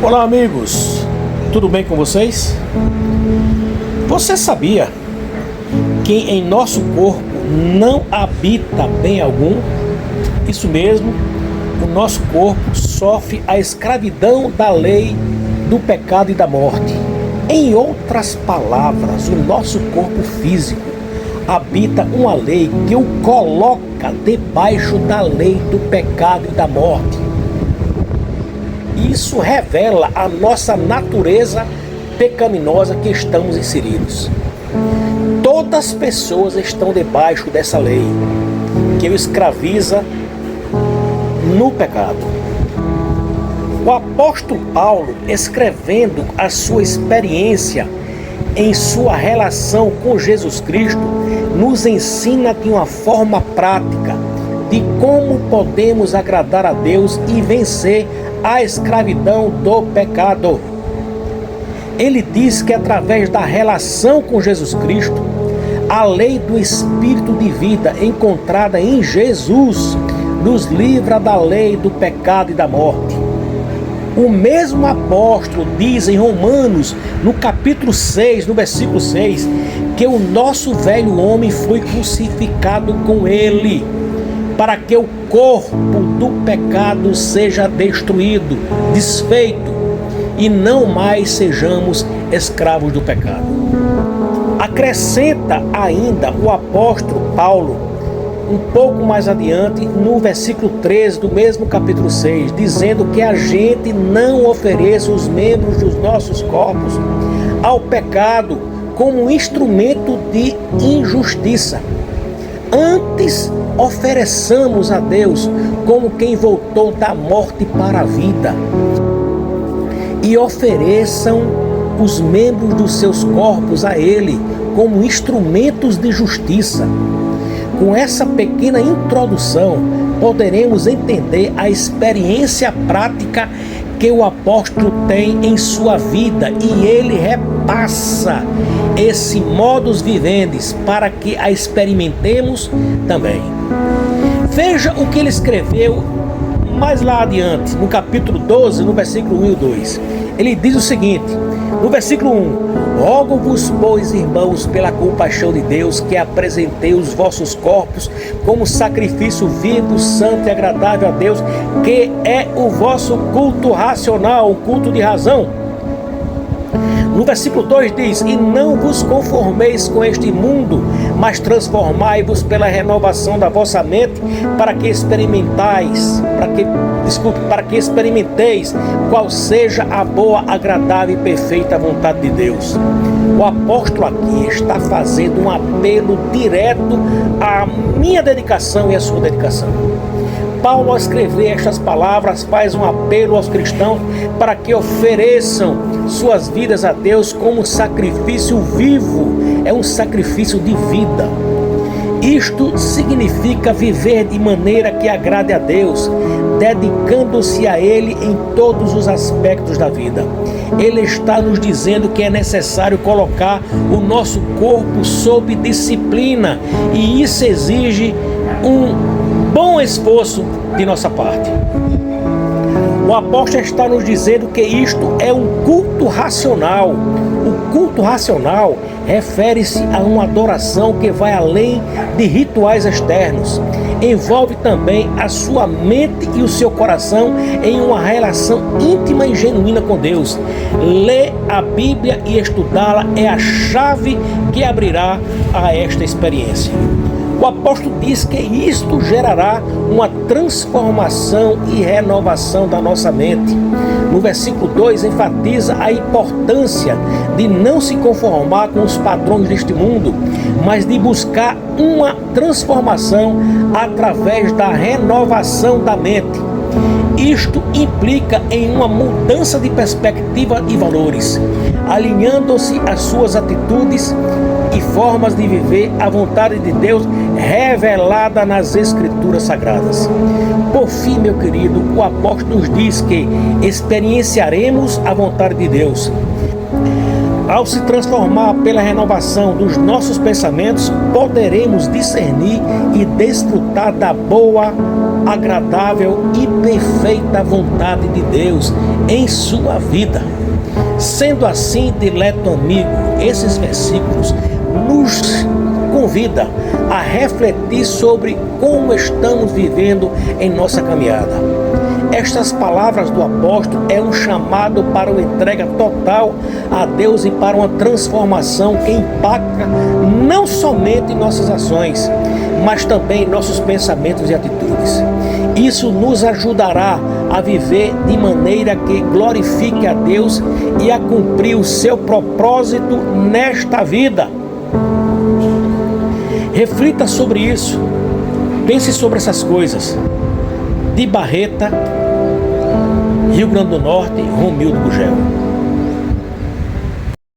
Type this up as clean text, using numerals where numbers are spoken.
Olá, amigos, tudo bem com vocês? Você sabia que em nosso corpo não habita bem algum? Isso mesmo, o nosso corpo sofre a escravidão da lei do pecado e da morte. Em outras palavras, o nosso corpo físico habita uma lei que o coloca debaixo da lei do pecado e da morte. Isso revela a nossa natureza pecaminosa que estamos inseridos. Todas as pessoas estão debaixo dessa lei que o escraviza no pecado. O apóstolo Paulo, escrevendo a sua experiência em sua relação com Jesus Cristo, nos ensina de uma forma prática de como podemos agradar a Deus e vencer a escravidão do pecado. Ele diz que através da relação com Jesus Cristo, a lei do Espírito de vida encontrada em Jesus nos livra da lei do pecado e da morte. O mesmo apóstolo diz em Romanos, no capítulo 6, no versículo 6, que o nosso velho homem foi crucificado com ele, para que o corpo do pecado seja destruído, desfeito, e não mais sejamos escravos do pecado. Acrescenta ainda o apóstolo Paulo, um pouco mais adiante, no versículo 13 do mesmo capítulo 6, dizendo que a gente não ofereça os membros dos nossos corpos ao pecado como um instrumento de injustiça. Antes, ofereçamos a Deus como quem voltou da morte para a vida. E ofereçam os membros dos seus corpos a Ele como instrumentos de justiça. Com essa pequena introdução, poderemos entender a experiência prática que o apóstolo tem em sua vida, e ele repassa esse modus vivendi para que a experimentemos também. Veja o que ele escreveu mais lá adiante, no capítulo 12, no versículo 1 e 2. Ele diz o seguinte, no versículo 1: Rogo-vos, pois, irmãos, pela compaixão de Deus, que apresentei os vossos corpos como sacrifício vivo, santo e agradável a Deus, que é o vosso culto racional, o culto de razão. No versículo 2 diz: E não vos conformeis com este mundo, mas transformai-vos pela renovação da vossa mente, para que experimenteis qual seja a boa, agradável e perfeita vontade de Deus. O apóstolo aqui está fazendo um apelo direto à minha dedicação e à sua dedicação. Paulo, ao escrever estas palavras, faz um apelo aos cristãos para que ofereçam suas vidas a Deus como sacrifício vivo, é um sacrifício de vida. Isto significa viver de maneira que agrade a Deus, dedicando-se a Ele em todos os aspectos da vida. Ele está nos dizendo que é necessário colocar o nosso corpo sob disciplina, e isso exige um bom esforço de nossa parte. O apóstolo está nos dizendo que isto é um culto racional. O culto racional refere-se a uma adoração que vai além de rituais externos. Envolve também a sua mente e o seu coração em uma relação íntima e genuína com Deus. Ler a Bíblia e estudá-la é a chave que abrirá a esta experiência. O apóstolo diz que isto gerará uma transformação e renovação da nossa mente. No versículo 2 enfatiza a importância de não se conformar com os padrões deste mundo, mas de buscar uma transformação através da renovação da mente. Isto implica em uma mudança de perspectiva e valores, alinhando-se às suas atitudes e formas de viver a vontade de Deus revelada nas Escrituras Sagradas. Por fim, meu querido, o apóstolo nos diz que experienciaremos a vontade de Deus. Ao se transformar pela renovação dos nossos pensamentos, poderemos discernir e desfrutar da boa, agradável e perfeita vontade de Deus em sua vida. Sendo assim, dileto amigo, esses versículos nos convidam a refletir sobre como estamos vivendo em nossa caminhada. Estas palavras do apóstolo é um chamado para uma entrega total a Deus e para uma transformação que impacta não somente nossas ações, mas também nossos pensamentos e atitudes. Isso nos ajudará a viver de maneira que glorifique a Deus e a cumprir o seu propósito nesta vida. Reflita sobre isso. Pense sobre essas coisas. De Barreta, Rio Grande do Norte, Romildo Gugel.